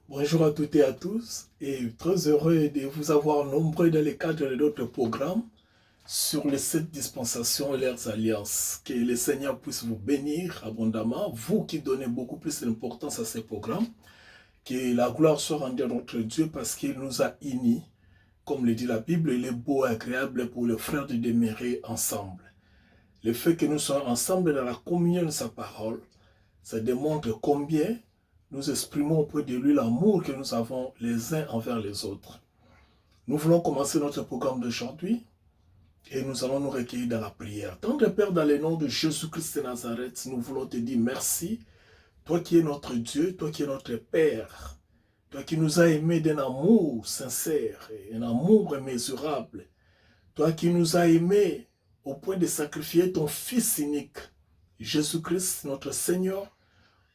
Bonjour à toutes et à tous et très heureux de vous avoir nombreux dans le cadre de notre programme sur les 7 dispensations et leurs alliances. Que le Seigneur puisse vous bénir abondamment, vous qui donnez beaucoup plus d'importance à ces programmes. Que la gloire soit rendue à notre Dieu parce qu'il nous a unis. Comme le dit la Bible, il est beau et agréable pour les frères de demeurer ensemble. Le fait que nous soyons ensemble dans la communion de sa parole, ça démontre combien nous exprimons auprès de lui l'amour que nous avons les uns envers les autres. Nous voulons commencer notre programme d'aujourd'hui et nous allons nous recueillir dans la prière. Tendre Père, dans le nom de Jésus-Christ de Nazareth, nous voulons te dire merci, toi qui es notre Dieu, toi qui es notre Père, toi qui nous as aimés d'un amour sincère et un amour immesurable, toi qui nous as aimés au point de sacrifier ton Fils unique, Jésus-Christ, notre Seigneur,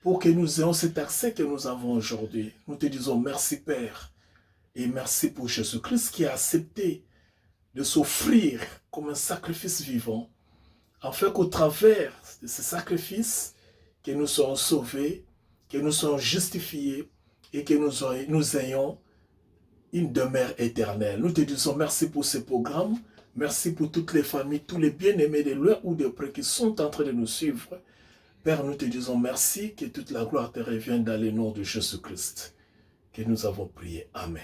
pour que nous ayons cet accès que nous avons aujourd'hui. Nous te disons merci Père et merci pour Jésus-Christ qui a accepté de s'offrir comme un sacrifice vivant, afin qu'au travers de ce sacrifice, que nous soyons sauvés, que nous soyons justifiés et que nous ayons une demeure éternelle. Nous te disons merci pour ce programme, merci pour toutes les familles, tous les bien-aimés de loin ou de près qui sont en train de nous suivre. Père, nous te disons merci, que toute la gloire te revienne dans le nom de Jésus-Christ, que nous avons prié. Amen.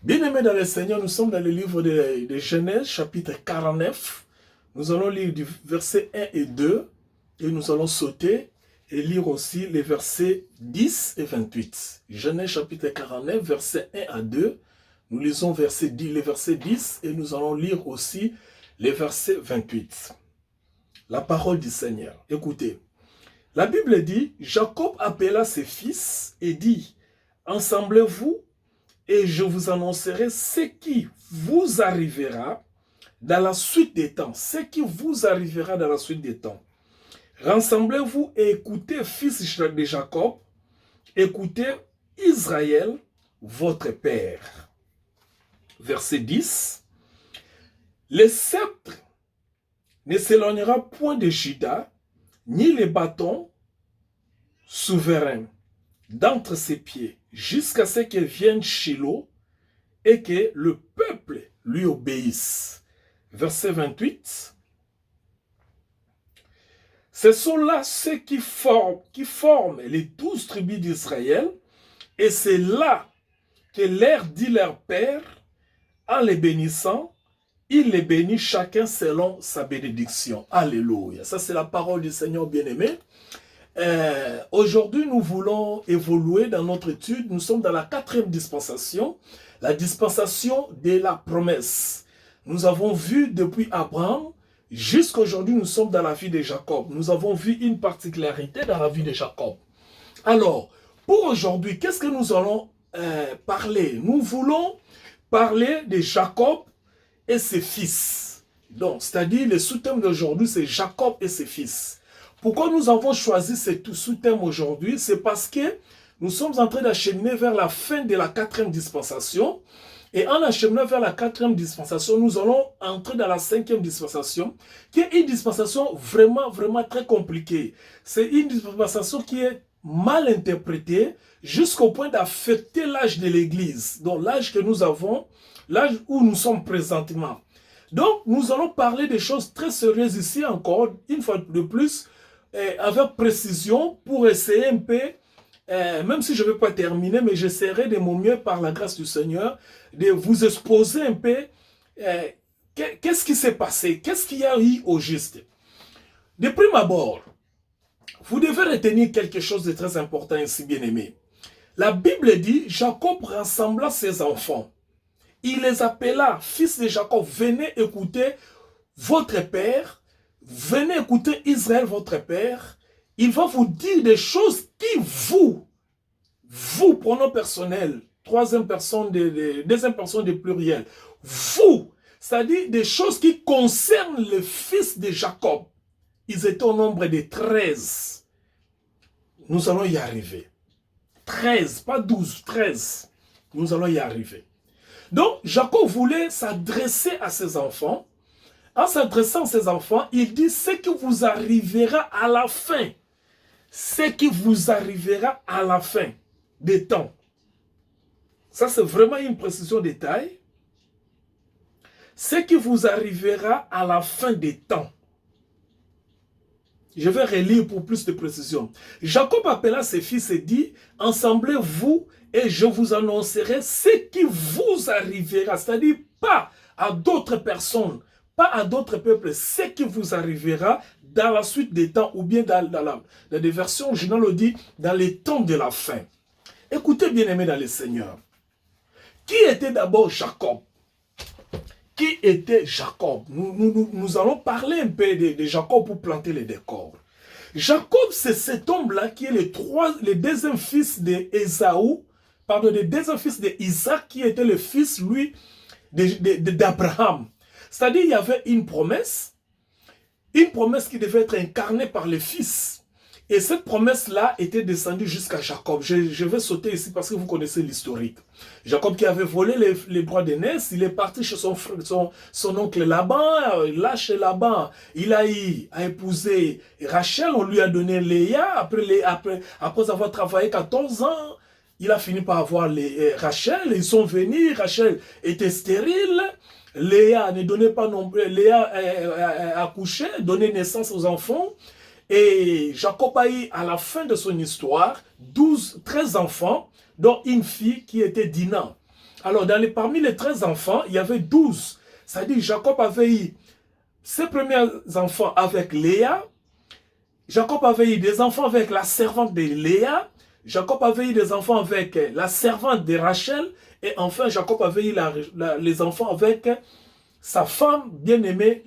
Bien-aimés dans le Seigneur, nous sommes dans le livre de Genèse, chapitre 49. Nous allons lire du verset 1 et 2, et nous allons sauter et lire aussi les versets 10 et 28. Genèse, chapitre 49, verset 1 à 2. Nous lisons les versets 10 et nous allons lire aussi les versets 28. La parole du Seigneur. Écoutez, la Bible dit, Jacob appela ses fils et dit, assemblez-vous et je vous annoncerai ce qui vous arrivera dans la suite des temps. Ce qui vous arrivera dans la suite des temps. Rassemblez-vous et écoutez, fils de Jacob, écoutez Israël, votre père. Verset 10. Le sceptre ne s'éloignera point de Juda, ni les bâtons souverains d'entre ses pieds, jusqu'à ce qu'il vienne Shilo et que le peuple lui obéisse. Verset 28. Ce sont là ceux qui forment les 12 tribus d'Israël, et c'est là que leur dit leur père, en les bénissant, il les bénit chacun selon sa bénédiction. Alléluia. Ça, c'est la parole du Seigneur bien-aimé. Aujourd'hui, nous voulons évoluer dans notre étude. Nous sommes dans la 4e dispensation, la dispensation de la promesse. Nous avons vu depuis Abraham jusqu'à aujourd'hui, nous sommes dans la vie de Jacob. Nous avons vu une particularité dans la vie de Jacob. Alors, pour aujourd'hui, qu'est-ce que nous allons parler? Nous voulons parler de Jacob et ses fils. Donc, c'est-à-dire, le sous-thème d'aujourd'hui, c'est Jacob et ses fils. Pourquoi nous avons choisi ce sous-thème aujourd'hui? C'est parce que nous sommes en train d'acheminer vers la fin de la 4e dispensation. Et en acheminant vers la 4e dispensation, nous allons entrer dans la 5e dispensation, qui est une dispensation vraiment très compliquée. C'est une dispensation qui est mal interprétée jusqu'au point d'affecter l'âge de l'Église. Donc l'âge que nous avons, l'âge où nous sommes présentement. Donc nous allons parler des choses très sérieuses ici encore, une fois de plus, avec précision pour essayer un peu, même si je ne vais pas terminer, mais j'essaierai de mon mieux par la grâce du Seigneur, de vous exposer un peu qu'est-ce qui s'est passé, qu'est-ce qu'il y a eu au juste. De prime abord, vous devez retenir quelque chose de très important ici, bien-aimé. La Bible dit, Jacob rassembla ses enfants. Il les appela, fils de Jacob, venez écouter votre père, venez écouter Israël, votre père. Il va vous dire des choses qui vous, pronom personnel, deuxième personne de pluriel, vous, c'est-à-dire des choses qui concernent le fils de Jacob. Ils étaient au nombre de 13. Nous allons y arriver. 13, pas 12, 13. Nous allons y arriver. Donc, Jacob voulait s'adresser à ses enfants. En s'adressant à ses enfants, il dit ce qui vous arrivera à la fin. Ce qui vous arrivera à la fin. des temps. Ça, c'est vraiment une précision de taille. Ce qui vous arrivera à la fin des temps. Je vais relire pour plus de précision. Jacob appela ses fils et dit, assemblez-vous et je vous annoncerai ce qui vous arrivera. C'est-à-dire pas à d'autres personnes, pas à d'autres peuples, ce qui vous arrivera dans la suite des temps, ou bien dans la version originale, on dit dans les temps de la fin. Écoutez, bien-aimés dans le Seigneur. Qui était d'abord Jacob? Qui était Jacob? Nous allons parler un peu de Jacob pour planter les décors. Jacob, c'est cet homme-là qui est le deuxième fils d'Ésaü, pardon, le deuxième fils d'Isaac, qui était le fils, lui, d'Abraham. C'est-à-dire, il y avait une promesse qui devait être incarnée par le fils. Et cette promesse-là était descendue jusqu'à Jacob. Je vais sauter ici parce que vous connaissez l'historique. Jacob qui avait volé les bras d'aînès, il est parti chez son oncle Laban. Là, chez Laban, il a épousé Rachel. On lui a donné Léa. Après avoir travaillé 14 ans, il a fini par avoir Rachel. Ils sont venus. Rachel était stérile. Léa ne donnait pas non plus. Léa a accouché, donné naissance aux enfants. Et Jacob a eu, à la fin de son histoire, 13 enfants, dont une fille qui était Dinah. Alors, parmi les 13 enfants, il y avait 12. C'est-à-dire, Jacob avait eu ses premiers enfants avec Léa. Jacob avait eu des enfants avec la servante de Léa. Jacob avait eu des enfants avec la servante de Rachel. Et enfin, Jacob avait eu les enfants avec sa femme bien-aimée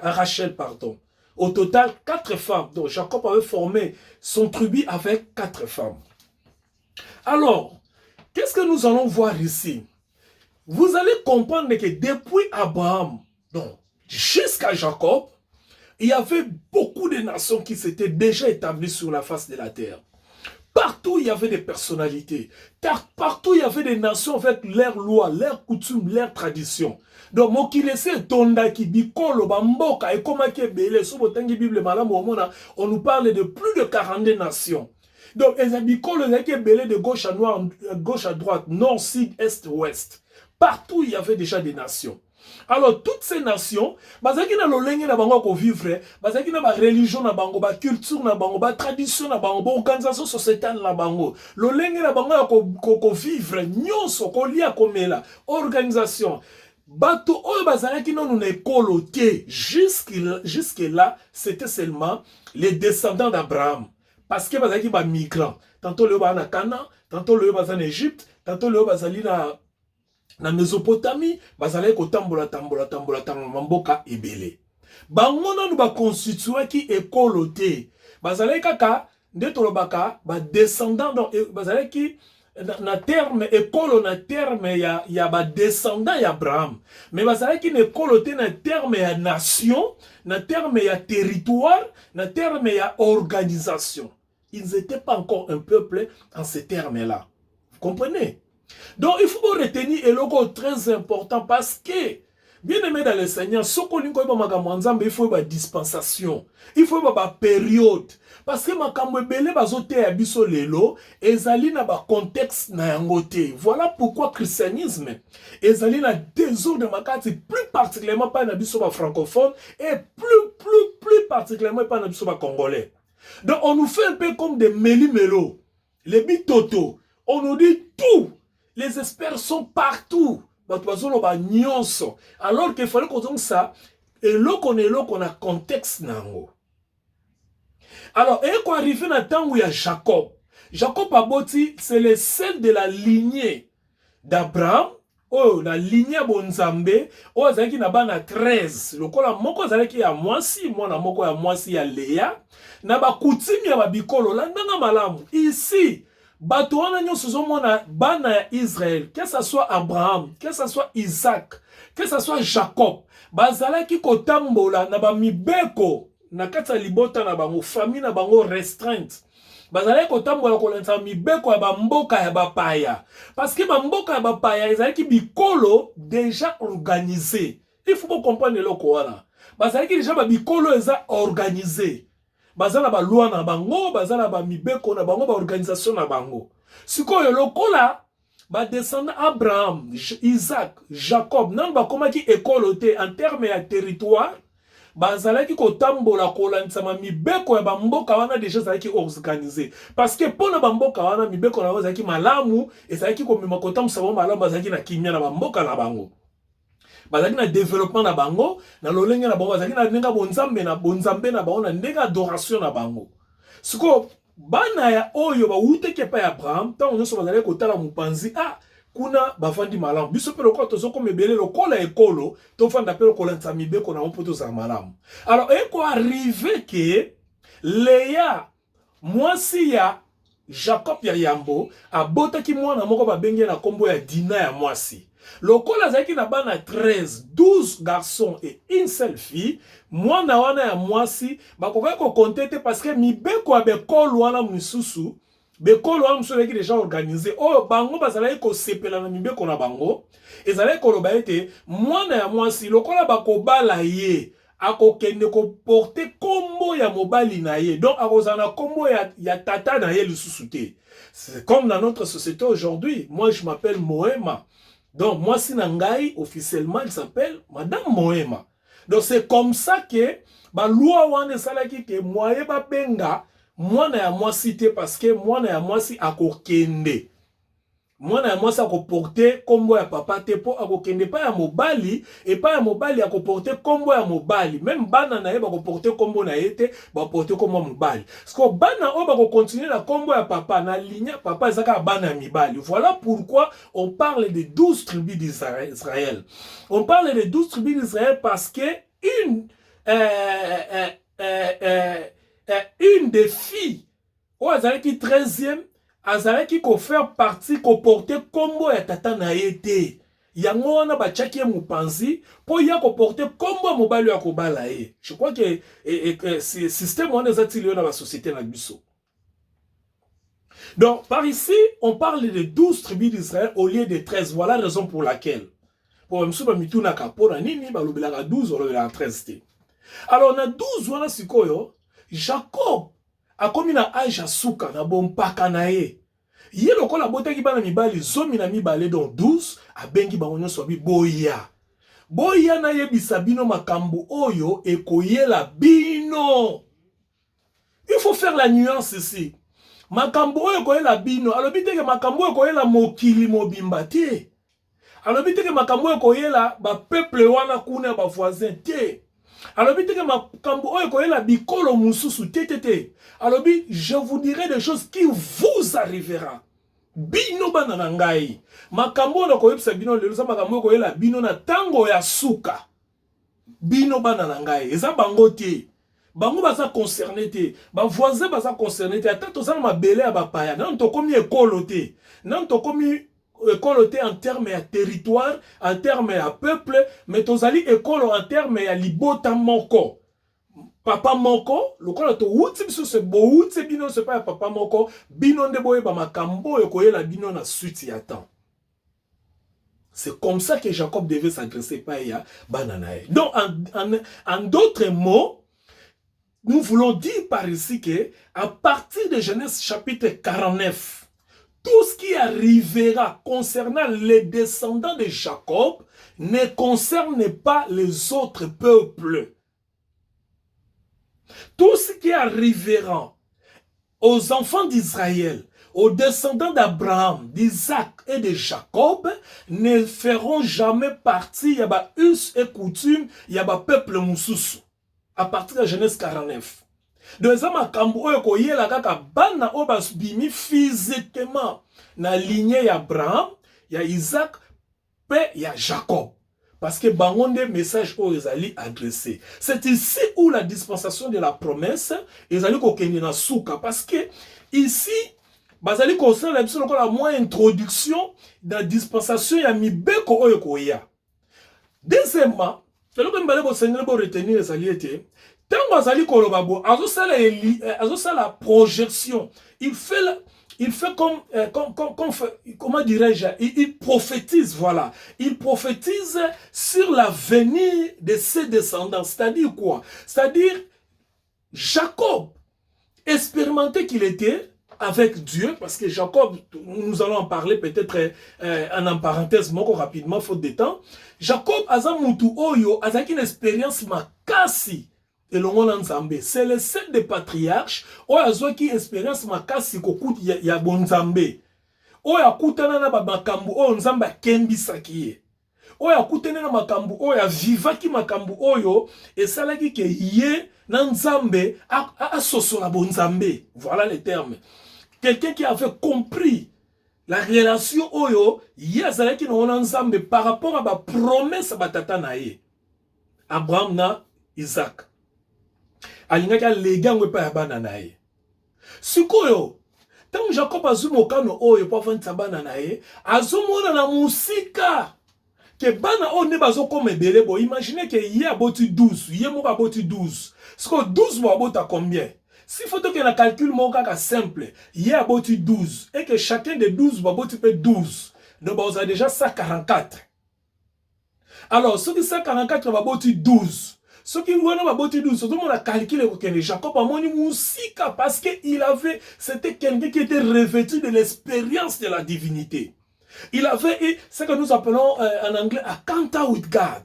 Rachel, pardon. Au total, 4 femmes. Donc, Jacob avait formé son tribu avec 4 femmes. Alors, qu'est-ce que nous allons voir ici? Vous allez comprendre que depuis Abraham, donc jusqu'à Jacob, il y avait beaucoup de nations qui s'étaient déjà établies sur la face de la terre. Partout, il y avait des personnalités. Partout, il y avait des nations avec leurs lois, leurs coutumes, leurs traditions. Donc, on nous parle de plus de 42 nations. Donc, de gauche à droite, nord, sud, est, ouest. Partout, il y avait déjà des nations. Alors, toutes ces nations, bazaki na lolenge na bango ko vivre, bazaki na ba religion na bango, ba culture na bango, ba tradition na bango, ba organisation sociétale na bango. Lolenge na bango ko vivre, nyonso ko lia komela, organisation. Bato oyo bazalaki nonu na ekolo te, jusque là, c'était seulement les descendants d'Abraham. Parce que bazalaki ba migrants. Tantôt le ba na Canaan, tantôt le ba en Égypte, tantôt le bazali na Mésopotamie, bazalaki kotambola mboka ebele. Bango nanu ba constitué ki ekolo te. Bazalaki kaka nde tolobaka ba descendants donc bazalaki na terme ekolo na terme ya ba descendants ya Abraham. Mais bazalaki na ekolo te na terme ya nation, na terme ya territoire, na terme ya organisation. Ils n'étaient pas encore un peuple en ces termes-là. Vous comprenez? Donc, il faut retenir un logo très important parce que, bien aimé dans le Seigneur, il faut une dispensation, il faut une période. Parce que makambo ebele bazote ya biso lelo, ezali na ba contexte na yangote. Voilà pourquoi christianisme ezali na désordre makati, plus particulièrement pas na biso ba francophone et plus particulièrement pas na biso ba congolais. Donc, on nous fait un peu comme des méli-mélo, les bitoto. On nous dit tout. Les experts sont partout. Alors qu'il fallait qu'on dise ça, et là qu'on a contexte. Alors, et qu'on arrive dans le temps où il y a Jacob. Jacob Aboti, c'est le seul de la lignée d'Abraham. Oh, la lignée Bonzambe. Oh, c'est qui n'a pas 13. Le kola moko zaleki ya mwasi, mwana moko ya mwasi ya Léa. Na ba kutimi ya babikolo la ndanga malamu. Ici, bato wana nyonso zomona bana ya Israël, que ce soit Abraham, que ce soit Isaac, que ce soit Jacob, bazalaki kotambola na ba mibeko na kati ya libota na bango, famille na bango restreinte. Bazalaki kotambola kolenta mibeko ya bamboka ya bapaya. Parce que bamboka ya bapaya ezalaki bikolo déjà organisé. Il faut comprendre loko wana. Bazalaki déjà ba bikolo eza organisé. Bazala ba loi na bango, bazala ba mibeko na bango, ba organisation na bango. Sikoyo lokola ba descendant Abraham, Isaac, Jacob, nan ba komaki école en termes ya territoire, bazalaki kotambola kolandisama mibeko ya bamboka wana déjà ezalaki organisé parce que mpona bamboka wana mibeko na ezalaki malamu ezalaki komema kotambusa bango malamu bazalaki na kimia na bamboka na bango bazalaki na développement na bango na lolenge na bango bazalaki na ndenge bonzambe na bango na ndenge adoration na bango siko bana ya oyo bawuteki epai ya Abraham ntango nyonso bazalaki kotala mopanzi kuna bavandi malamu biso pe lokola tozokoma ebele lokola ekolo tofanda pe lokolanisa mibeko na mpo tozala malamu alors eko arrive ke Leya mwasi ya Jacob ya yambo abotaki mwana moko babengi na kombo ya Dina ya mwasi lokola azalaki na bana 12 garçons et une seule fille mwana wana ya mwasi bakokaki kokonte te parce que mibeko ya bekolo wana misusu bekolo wana misusu ezalaki déjà organisé oyo bango bazalaki kosepela na mibeko na bango ezalaki koloba ete mwana ya mwasi lokola bakobala ye akokende koporte kombo ya mobali na ye donc akozala na kombo ya tata na ye lisusu te. C'est comme dans notre société aujourd'hui. Moi je m'appelle Moema. Donc, moi, si Nangai, officiellement, il s'appelle Madame Moema. Donc, c'est comme ça que, bah, loi wane salaki que moi, ba benga, moi, na ya moi cité parce que moi, na ya moi si akokende. Moi, na ya moi si akoporte kombo ya papa te po akokende pa ya mobali, et pa ya mobali akoporte kombo ya mobali. Même bana na ye bakoporte kombo na ye te, bakoporte kombo ya mobali. Parce que bana o bako continuer la kombo ya papa, na ligne papa ezaka bana ya mibali. Voilà pourquoi on parle des 12 tribus d'Israël. On parle des 12 tribus d'Israël parce que une des filles, ou azalaki 13e, azalaki ko faire partie ko porter kombo ya tata na yete yango wana bachaki mupanzi po ya ko porter kombo mobali ya kobala ye. Je crois que ce système on est attiré dans la société na biso. Donc par ici on parle de 12 tribus d'Israël au lieu de 13. Voilà la raison pour laquelle pour msuba mituna kapona nini balobelaka 12 olobelaka 13 te. Alors on a 12 wana sikoyo Jacob akomi na âge ya suka na bompaka na ye. Ye lokola botaki bana mibali zomi na mibale donc 12 abengi bango nyonso abi boya. Boya na yebisa bino makambo oyo ekoyela bino. Il faut faire la nuance ici. Makambo oyo ekoyela bino alobi teke makambo oyo ekoyela mokili mobimba te. Alobi teke makambo oyo ekoyela ba peuple wana kuna ba voisin te. Alors, je vous dirai des choses qui vous arrivera. Bino bananangai. Makambo na koyebisa bino lelo sa makambo koyela bino na tango ya suka. Bino bananangai. Eza bango te. Bango baza concerné te. Ba voisin baza concerné te. Ata tozana mabele ya bapaya. Nan to komi ekolo te. Nan to komi école en termes de territoire, en termes de peuple, mais tozali école en termes de libota moko. Papa moko, le col to wuti biso se bo wuti bino se pas papa moko, bino nde boye ba makambo e koyela bino na suite ya temps. C'est comme ça que Jacob devait s'adresser pas ya bananae. Donc en d'autres mots, nous voulons dire par ici que à partir de Genèse chapitre 49, tout ce qui arrivera concernant les descendants de Jacob ne concerne pas les autres peuples. Tout ce qui arrivera aux enfants d'Israël, aux descendants d'Abraham, d'Isaac et de Jacob, ne feront jamais partie, il y a us et coutume, il y a peuple moussousou. À partir de Genèse 49. Deuxième makambo oyo koyela kaka bana oyo basbimi physiquement na lignée ya Abraham, ya Isaac, pe ya Jacob. Parce que bangonde message oyo ezali adressé. C'est ici où la dispensation de la promesse ezali kokende na suka parce que ici bazali kosala la biso lokola moins introduction dans la dispensation ya mibeko oyo koya. Deuxièmement, celui mbale bo seigneur bo retenir ezali ete tango azali koloba bo azosala projection, il fait comme comment dirais-je, il prophétise, voilà, il prophétise sur l'avenir de ses descendants. C'est-à-dire quoi? C'est-à-dire Jacob, expérimenté qu'il était, avec Dieu, parce que Jacob, nous allons en parler peut-être en parenthèse, rapidement, faute de temps. Jacob, Azamutu Oyo, a une expérience makasi. Et c'est le seul des patriarches, où a une expérience makasi kokuti ya bonzambe. Où a kutana na makambu, où nzamba kembi sakiye. Oyo akutene na makambu oyo avivaki makambu oyo esalaki ke ye na nzambe asosola bonzambe. Voilà les termes. Quelqu'un qui avait compris la relation oyo ye azalaki na nzambe par rapport à ba promesse batata na ye. Abraham na Isaac. Alingaki alega ngwe pa ya bana na ye. Sikoyo tango Jacob azwi mokano oyo po avandisa bana na ye azomona na musika que bana on ne bazo comme belé bo imaginez que hier aboti 12 hier mo aboti 12 ce que 12 bo abota combien si faut que na calcul mon kaka simple hier aboti 12 et que chacun des 12 bo aboti peut 12 donc on a déjà 144 alors ce qui 144 va aboti 12 ce qui on a aboti 12 tout le monde a calculé que Jacob a moni musika parce que il avait c'était quelqu'un qui était revêtu de l'expérience de la divinité. Il avait ce que nous appelons en anglais a encounter with God.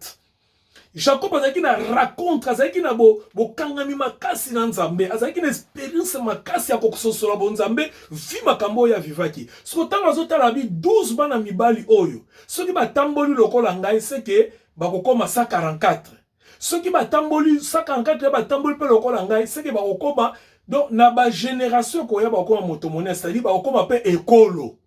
Jacob a une raconte, a une bokangami makasi na nzambe, a une expérience makasi ya kokososola bonzambe, vi makambo ya vivaki. So tanga zota la bi 12 bana mibali oyo. So ki ba tamboli lokola ngai c'est que ba kokoma 144. So ki ba tamboli 144 ba tamboli pe lokola ngai c'est que ba kokoma donc na ba génération ko ya ba kokoma motomone, c'est-à-dire ba kokoma pe ekolo.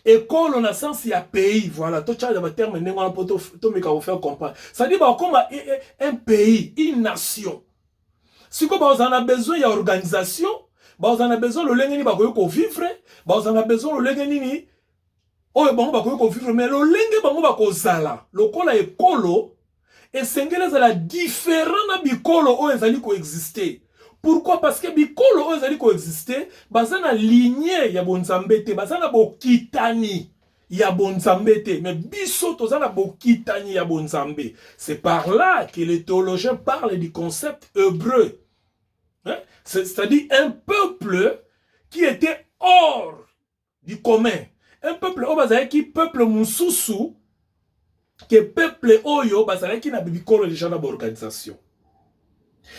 École en sens il y a pays, voilà, tout ça le terme n'est pas pour tout me faire comprendre. Ça dit bah comme un pays, une nation. Si vous en avez besoin il y a organisation, bah vous en avez besoin le lengeni bah ko vivre, bah vous en avez besoin le lengeni oh bon bah ko vivre mais le lenge bah ko zala. Le kola école et sengela za la différent na bikolo o ezali ko exister. Pourquoi? Parce que bikolo oyo ezali koexister baza na lignée ya bonzambe te, baza na bokitani ya bonzambe te, mais biso toza na bokitani ya bonzambe. C'est par là que les théologiens parlent du concept hébreu. Hein? C'est-à-dire un peuple qui était hors du commun. Un peuple oyo bazalaki peuple mususu que peuple oyo bazalaki na bikolo déjà na organisation.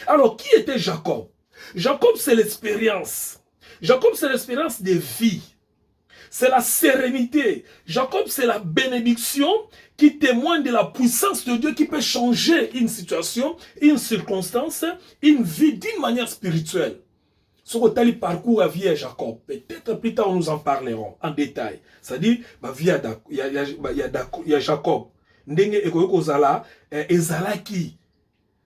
Alors qui était Jacob? Jacob, c'est l'expérience. Jacob, c'est l'expérience de vie. C'est la sérénité. Jacob, c'est la bénédiction qui témoigne de la puissance de Dieu qui peut changer une situation, une circonstance, une vie d'une manière spirituelle. Ce que tu parcours à vie à Jacob, peut-être plus tard nous en parlerons en détail. C'est-à-dire, il y a Jacob. Ndenge ekoyokozala ezalaki.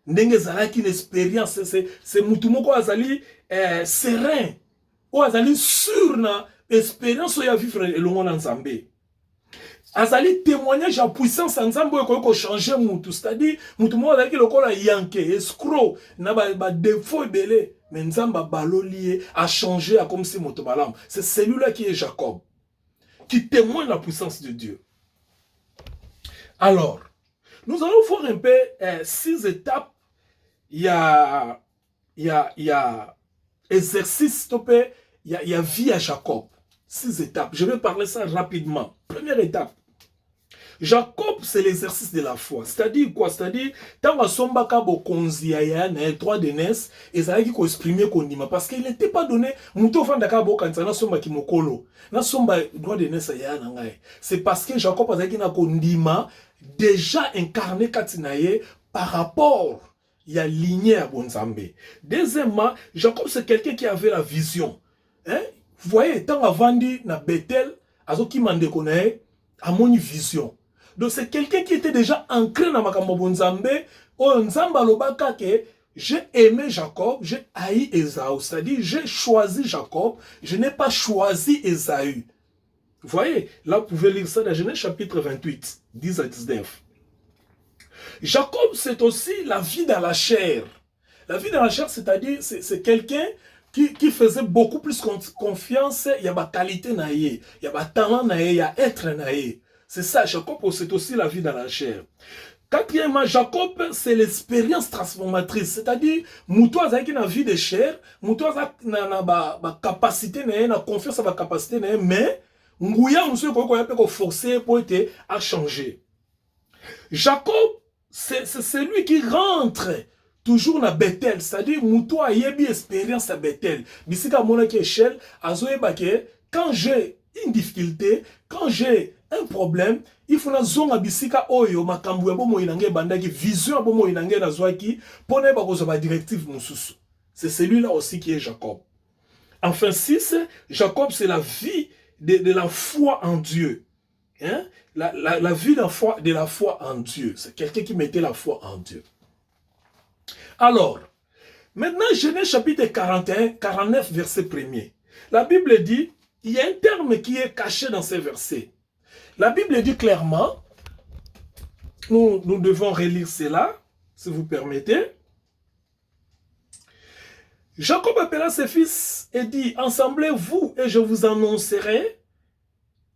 Ndenge zalaki une expérience, c'est mutumoko azali serein, ou azali sûr na expérience ya vivre elongo na nzambe. Azali témoignage ya puissance nzambe ko changer mutu, c'est-à-dire mutumoko azali lokola yanke, escroc, na ba défaut belé, mais nzamba baloli a changé comme si moto balam. C'est celui-là qui est Jacob, qui témoigne la puissance de Dieu. Alors, nous allons voir un peu 6 étapes. Il y a exercice, il y a vie à Jacob. 6 étapes. Je vais parler ça rapidement. Première étape. Jacob, c'est l'exercice de la foi. C'est-à-dire quoi? C'est-à-dire, tant que son bakabo konzi ya na 3 de nes, et ça a dit qu'on exprimer konima. Parce qu'il n'était pas donné, mouto fan dakabo kansana somba kimokolo. Na somba droit de nes ya na ngai. C'est parce que Jacob a dit na kondima, déjà incarné katinaye par rapport il y a lignée à Bonzambe. Deuxièmement, Jacob, c'est quelqu'un qui avait la vision. Hein? Vous voyez, tant avant dit, na Bethel, azoki mande konae, a mon vision. Donc, c'est quelqu'un qui était déjà ancré dans Makambo Bonzambe, au Nzamba Lobaka que j'ai aimé Jacob, j'ai haï Esaü. C'est-à-dire, j'ai choisi Jacob, je n'ai pas choisi Esaü. Vous voyez, là, vous pouvez lire ça dans Genèse chapitre 28, 10 à 19. Jacob, c'est aussi la vie dans la chair. La vie dans la chair, c'est-à-dire, c'est quelqu'un qui faisait beaucoup plus confiance. Il y a ma qualité naïe, il y a ma talent naïe, il y a être naïe. C'est ça, Jacob, c'est aussi la vie dans la chair. Quatrièmement, Jacob, c'est l'expérience transformatrice. C'est-à-dire, Moutou a une vie de chair, Moutou a une capacité, une confiance à la capacité, mais Ngouya, on peut forcer pour être à changer. Jacob, c'est celui qui rentre toujours dans Bethel. C'est-à-dire, Moutou a une expérience à Bethel. Bisika mona ki échelle, azoe bake, quand j'ai une difficulté, quand j'ai un problème, il faut na zonga bisika oyo makambu ya bomo inange bandaki vision ya bomo inange na zwaki pone ba kozo ba directive mususu. C'est celui-là aussi qui est Jacob. Enfin 6, Jacob c'est la vie de la foi en Dieu. Hein? La vie de la foi en Dieu. C'est quelqu'un qui mettait la foi en Dieu. Alors, maintenant Genèse chapitre 41, 49 verset 1er. La Bible dit, il y a un terme qui est caché dans ces versets. La Bible dit clairement, nous devons relire cela, si vous permettez. Jacob appela ses fils et dit, assemblez-vous et je vous annoncerai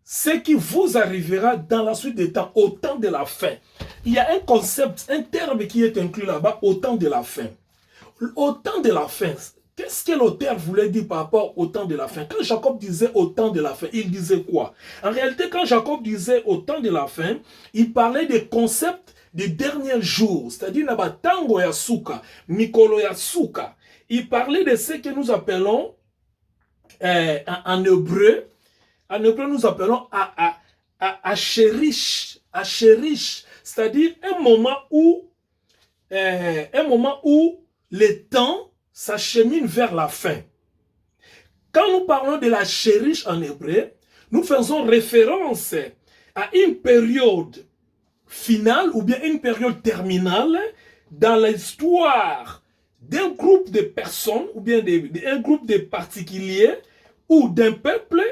ce qui vous arrivera dans la suite des temps, au temps de la fin. Il y a un concept, un terme qui est inclus là-bas, au temps de la fin. Au temps de la fin, qu'est-ce que l'auteur voulait dire par rapport au temps de la fin? Quand Jacob disait au temps de la fin, il disait quoi? En réalité, quand Jacob disait au temps de la fin, il parlait des concepts des derniers jours. C'est-à-dire, Nabatango Yasuka, Mikolo Yasuka. Il parlait de ce que nous appelons, en hébreu, nous appelons Acherish. C'est-à-dire un moment où le temps s'achemine vers la fin. Quand nous parlons de la chérish en hébreu, nous faisons référence à une période finale ou bien une période terminale dans l'histoire d'un groupe de personnes ou bien d'un groupe de particuliers ou d'un peuple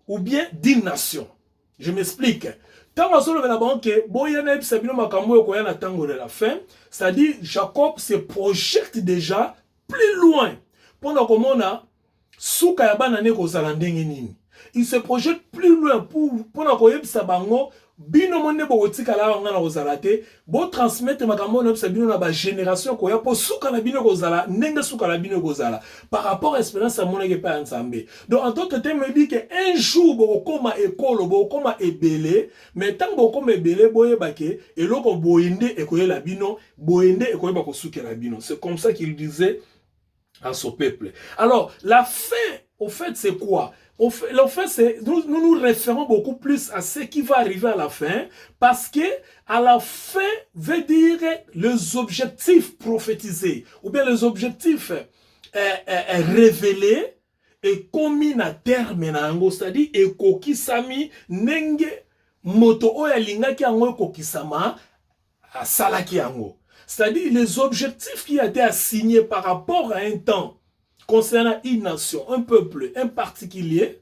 ou bien d'une nation. Je m'explique. C'est-à-dire Jacob se projette déjà plus loin. Pendant que mona souka ya bana ne kozala ndenge nini. Il se projette plus loin pour pendant que yebisa bango bino monde bokotika la ngana kozala te, bo transmettre makambo na bino na ba génération ko ya po souka na bino kozala ndenge souka na bino kozala par rapport à expérience à moneke pa ensemble. Donc en d'autres termes me dit que un jour bokoma ekolo bokoma ebele, mais tant bokoma ebele boyebake eloko boyende ekoyela bino, boyende ekoyeba ko souka la bino. C'est comme ça qu'il disait à son peuple. Alors, la fin, au fait, c'est quoi? La fin, c'est nous référons beaucoup plus à ce qui va arriver à la fin, parce que à la fin veut dire les objectifs prophétisés, ou bien les objectifs révélés et commis à terme, c'est-à-dire et kokisami nenge moto oya lingaki ango kokisama salaki ango. C'est-à-dire les objectifs qui ont été assignés par rapport à un temps concernant une nation, un peuple, un particulier,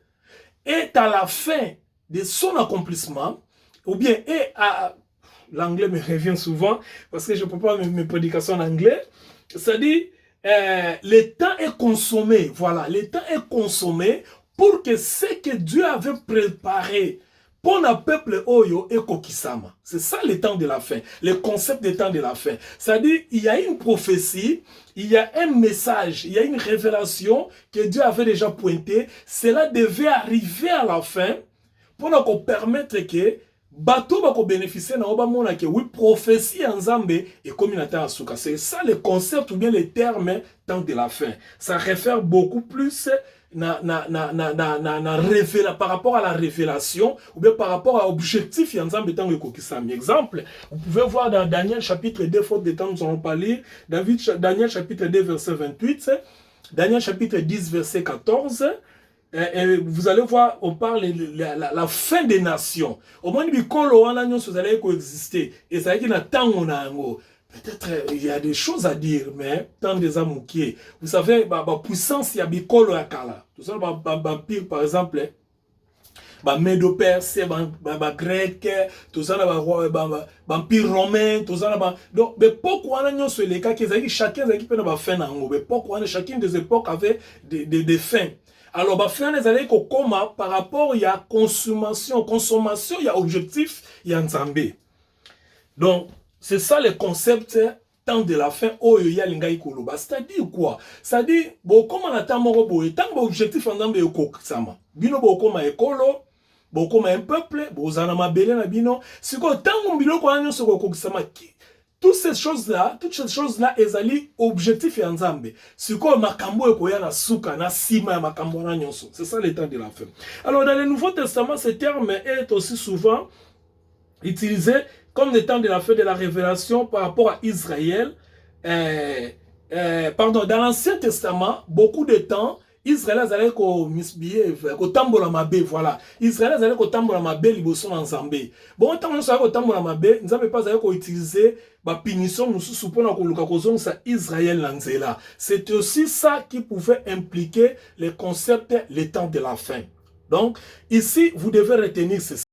est à la fin de son accomplissement, ou bien est à... L'anglais me revient souvent, parce que je ne peux pas mes prédications en anglais. C'est-à-dire, le temps est consommé, voilà, le temps est consommé pour que ce que Dieu avait préparé pour le peuple Oyo et Kokisama. C'est ça le temps de la fin, le concept du temps de la fin. C'est-à-dire, il y a une prophétie, il y a un message, il y a une révélation que Dieu avait déjà pointée. Cela devait arriver à la fin pour nous permettre que bateau va bénéficier na oba mona que oui prophétie en Zambé et communauté en Souka. C'est ça le concept ou bien le terme temps de la fin. Ça réfère beaucoup plus par rapport à la révélation ou bien par rapport à l'objectif Yanzambe tant que Kokisami. Exemple, vous pouvez voir dans Daniel chapitre 2, faute de temps nous allons parler, Daniel chapitre 2 verset 28, Daniel chapitre 10 verset 14, et vous allez voir, on parle de la fin des nations. Au moins, vous allez coexister. Et ça veut dire que peut-être il y a des choses à dire, mais tant des amoukiers. Vous savez, la puissance, il y a Bikolo Akala. Tout ça, l'empire, par exemple, Médo-Perse, grec, tout ça, l'empire romain, tout ça. Donc, pourquoi on a sur les cas chacun peut avoir fin mais pourquoi chacune des époques avait des fins. Alors, fin les années par rapport il y a consommation, il y a objectif, il y a ensemble. Donc, C'est ça le concept temps de la fin. Oh, il y a l'ingay koloba. C'est-à-dire quoi? C'est-à-dire, bon, comme on attend mon robot, tant que l'objectif en dambe yoko sama. Bino bo koma ekolo, bo koma un peuple, bo zana mabele na bino. Si ko tant bino ko anyo so ko sama ki. Toutes ces choses-là, elles allaient objectif et ensemble. Si quoi makambo ekoya na suka na sima ya makambo na nyonso. C'est ça le temps de la fin. Alors dans le Nouveau Testament, ce terme est aussi souvent utilisé comme le temps de la fin de la révélation par rapport à Israël. Pardon, dans l'Ancien Testament, beaucoup de temps, Israël allait ko tambola mabe, voilà. Israël allait ko tambola mabe liboso na Nzambe. Bon, tant que ça ko tambola mabe, Nzambe pas allait ko utiliser ba punition nous suppose ko luka ko zonga Israël na nzela. C'est aussi ça qui pouvait impliquer le concept le temps de la fin. Donc, ici, vous devez retenir ceci.